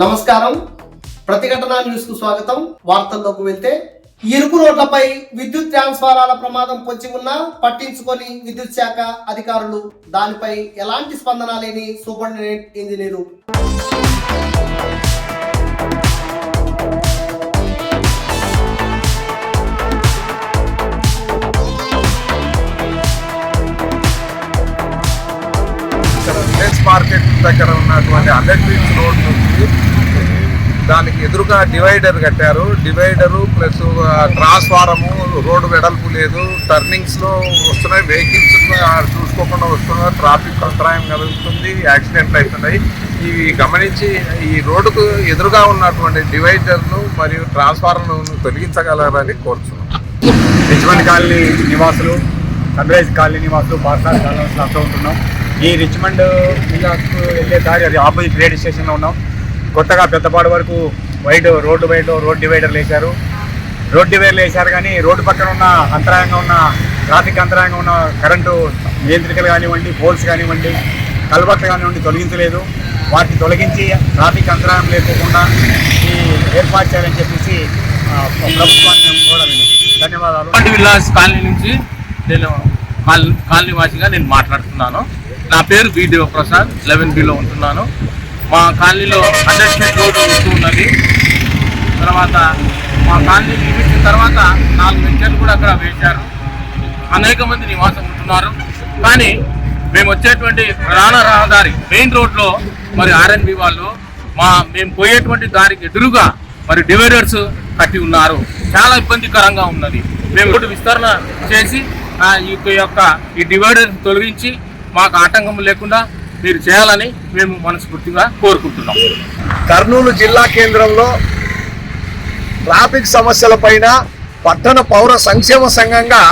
నమస్కారం, ప్రతిఘటన న్యూస్ కు స్వాగతం. వార్తల్లోకి వెళ్తే, ఇరుకు రోడ్లపై విద్యుత్ ట్రాన్స్ఫారాల ప్రమాదం పొంచి ఉన్నా పట్టించుకొని విద్యుత్ శాఖ అధికారులు, దానిపై ఎలాంటి స్పందన లేని సూపరింటెండెంట్ ఇంజనీరు. మార్కెట్ దగ్గర ఉన్నటువంటి 100 ఫీట్స్ రోడ్ నుంచి దానికి ఎదురుగా డివైడర్ కట్టారు. డివైడరు ప్లస్ ట్రాన్స్ఫారము, రోడ్డు వెడల్పు లేదు, టర్నింగ్స్లో వస్తున్నాయి వెహికల్స్ చూసుకోకుండా వస్తున్నారు, ట్రాఫిక్ అంతరాయం కలుగుతుంది, యాక్సిడెంట్లు అవుతున్నాయి. ఇవి గమనించి ఈ రోడ్డుకు ఎదురుగా ఉన్నటువంటి డివైడర్ను మరియు ట్రాన్స్ఫార్మర్ను తొలగించగలరని కోరుతున్నాం. రిచ్మండ్ కాలనీ నివాసులు, సన్ రైజ్ కాలనీ నివాసులు, పార్సార్ కాలనీ అంతా ఉంటున్నాం. ఈ రిచ్మండ్ జిల్లాకు వెళ్ళే దారి అది ఆపోజిట్ రేడియో స్టేషన్లో ఉన్నాం. కొత్తగా పెద్దపాడు వరకు రోడ్డు డివైడర్లు వేశారు. రోడ్ డివైడర్లు వేశారు కానీ రోడ్డు పక్కన ఉన్న అంతరాయంగా ఉన్న ట్రాఫిక్ అంతరాయంగా ఉన్న కరెంటు నియంత్రికలు కానివ్వండి, పోల్స్ కానివ్వండి, కల్వర్ట్లు కానివ్వండి తొలగించలేదు. వాటిని తొలగించి ట్రాఫిక్ అంతరాయం లేకోకుండా ఈ ఏర్పాటు చేయాలని చెప్పేసి ప్రభుత్వాన్ని కూడా ధన్యవాదాలు. విలాస్ కాలనీ నుంచి నేను కాలనీ వాసిగా నేను మాట్లాడుతున్నాను. నా పేరు వి దేవప్రసాద్, 11B ఉంటున్నాను. మా కాలనీలో 100 ఫీట్ రోడ్డు వస్తూ ఉన్నది. తర్వాత మా కాలనీ నిర్మించిన తర్వాత 4 వెంచర్లు కూడా అక్కడ వేశారు. అనేక మంది నివాసం ఉంటున్నారు. కానీ మేము వచ్చేటువంటి ప్రధాన రహదారి మెయిన్ రోడ్లో మరి RNB వాళ్ళు మేము పోయేటువంటి దారికి ఎదురుగా మరి డివైడర్స్ కట్టి ఉన్నారు. చాలా ఇబ్బందికరంగా ఉన్నది. మేము రోడ్డు విస్తరణ చేసి ఈ డివైడర్ తొలగించి మాకు ఆటంకం లేకుండా మీరు చేయాలని మేము మనస్ఫూర్తిగా కోరుకుంటున్నాం. కర్నూలు జిల్లా కేంద్రంలో ట్రాఫిక్ సమస్యలపైన పట్టణ పౌర సంక్షేమ సంఘంగా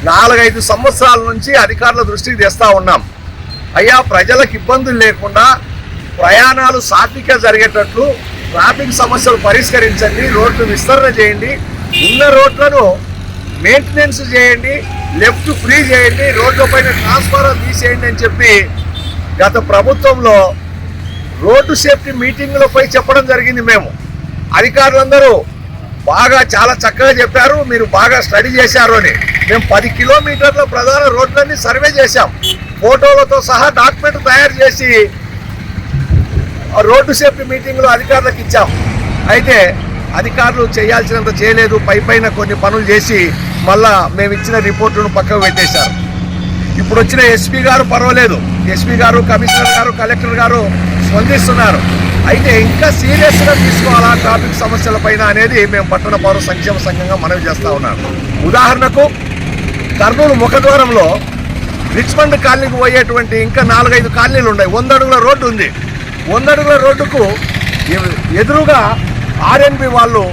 4-5 సంవత్సరాల నుంచి అధికారుల దృష్టికి తెస్తా ఉన్నాం. అయ్యా, ప్రజలకు ఇబ్బందులు లేకుండా ప్రయాణాలు సాఫీగా జరిగేటట్లు ట్రాఫిక్ సమస్యలు పరిష్కరించండి, రోడ్లు విస్తరణ చేయండి, ఉన్న రోడ్లను మెయింటెనెన్స్ చేయండి, లెఫ్ట్ ఫ్రీ చేయండి, రోడ్ల పైన ట్రాన్స్ఫార్మర్ తీసేయండి అని చెప్పి గత ప్రభుత్వంలో రోడ్డు సేఫ్టీ మీటింగ్లపై చెప్పడం జరిగింది. మేము అధికారులందరూ బాగా చాలా చక్కగా చెప్పారు, మీరు బాగా స్టడీ చేశారు అని. మేము 10 కిలోమీటర్ల ప్రధాన రోడ్లన్నీ సర్వే చేశాం, ఫోటోలతో సహా డాక్యుమెంట్ తయారు చేసి రోడ్డు సేఫ్టీ మీటింగ్లో అధికారులకు ఇచ్చాం. అయితే అధికారులు చేయాల్సినంత చేయలేదు, పైన కొన్ని పనులు చేసి మళ్ళా మేము ఇచ్చిన రిపోర్టును పక్కకు పెట్టేశారు. ఇప్పుడు వచ్చిన ఎస్పీ గారు పర్వాలేదు, ఎస్పీ గారు, కమిషనర్ గారు, కలెక్టర్ గారు స్పందిస్తున్నారు. అయితే ఇంకా సీరియస్గా తీసుకోవాలా ట్రాఫిక్ సమస్యల పైన అనేది మేము పట్టణ పౌర సంక్షేమ సంఘంగా మనవి చేస్తూ ఉన్నాను. ఉదాహరణకు కర్నూలు ముఖద్వారంలో రిచ్మండ్ కాలనీకి పోయేటువంటి ఇంకా 4-5 కాలనీలు ఉన్నాయి. 100 అడుగుల రోడ్డు ఉంది. 100 అడుగుల రోడ్డుకు ఎదురుగా RNB వాళ్ళు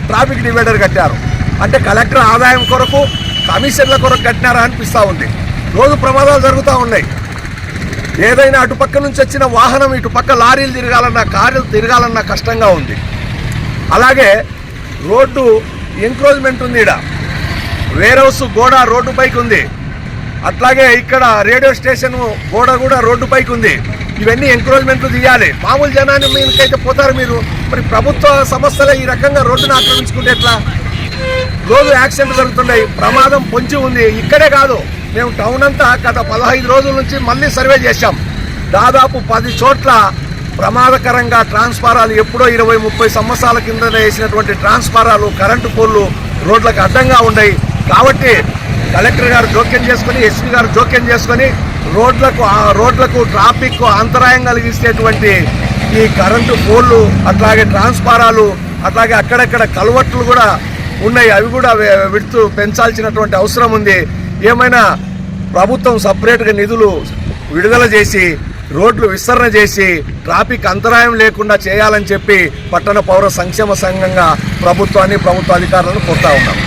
ట్రాఫిక్ డివైడర్ కట్టారు. అంటే కలెక్టర్ ఆదాయం కొరకు, కమిషన్ల కొరకు కట్టినారా అనిపిస్తూ ఉంది. రోజు ప్రమాదాలు జరుగుతూ ఉన్నాయి. ఏదైనా అటుపక్క నుంచి వచ్చిన వాహనం ఇటుపక్క లారీలు తిరగాలన్నా, కార్లు తిరగాలన్నా కష్టంగా ఉంది. అలాగే రోడ్డు ఎంక్రోచ్మెంట్ ఉంది. ఇక్కడ వేర్ హౌస్ గోడ రోడ్డు పైకి ఉంది. అట్లాగే ఇక్కడ రేడియో స్టేషన్ గోడ కూడా రోడ్డు పైకి ఉంది. ఇవన్నీ ఎంక్రోచ్మెంట్లు తీయాలి. మామూలు జనాన్ని మీకైతే పోతారు మీరు. మరి ప్రభుత్వ సంస్థలే ఈ రకంగా రోడ్డును ఆక్రమించుకుంటే ఎట్లా? రోజు యాక్సిడెంట్లు జరుగుతున్నాయి, ప్రమాదం పొంచి ఉంది. ఇక్కడే కాదు, మేము టౌన్ అంతా గత 15 రోజుల నుంచి మళ్ళీ సర్వే చేశాం. దాదాపు 10 చోట్ల ప్రమాదకరంగా ట్రాన్స్ఫారాలు, ఎప్పుడో 20-30 సంవత్సరాల కింద వేసినటువంటి ట్రాన్స్ఫారాలు, కరెంటు పోల్లు రోడ్లకు అడ్డంగా ఉన్నాయి. కాబట్టి కలెక్టర్ గారు జోక్యం చేసుకొని, ఎస్పీ గారు జోక్యం చేసుకొని రోడ్లకు ట్రాఫిక్ అంతరాయం కలిగిస్తేటువంటి ఈ కరెంటు పోల్లు, అట్లాగే ట్రాన్స్ఫారాలు, అట్లాగే అక్కడక్కడ కల్వర్ట్లు కూడా ఉన్నాయి. అవి కూడా విడుతూ పెంచాల్సినటువంటి అవసరం ఉంది. ఏమైనా ప్రభుత్వం సపరేట్గా నిధులు విడుదల చేసి రోడ్లు విస్తరణ చేసి ట్రాఫిక్ అంతరాయం లేకుండా చేయాలని చెప్పి పట్టణ పౌర సంక్షేమ సంఘంగా ప్రభుత్వ అధికారులను కోరుతా ఉన్నాం.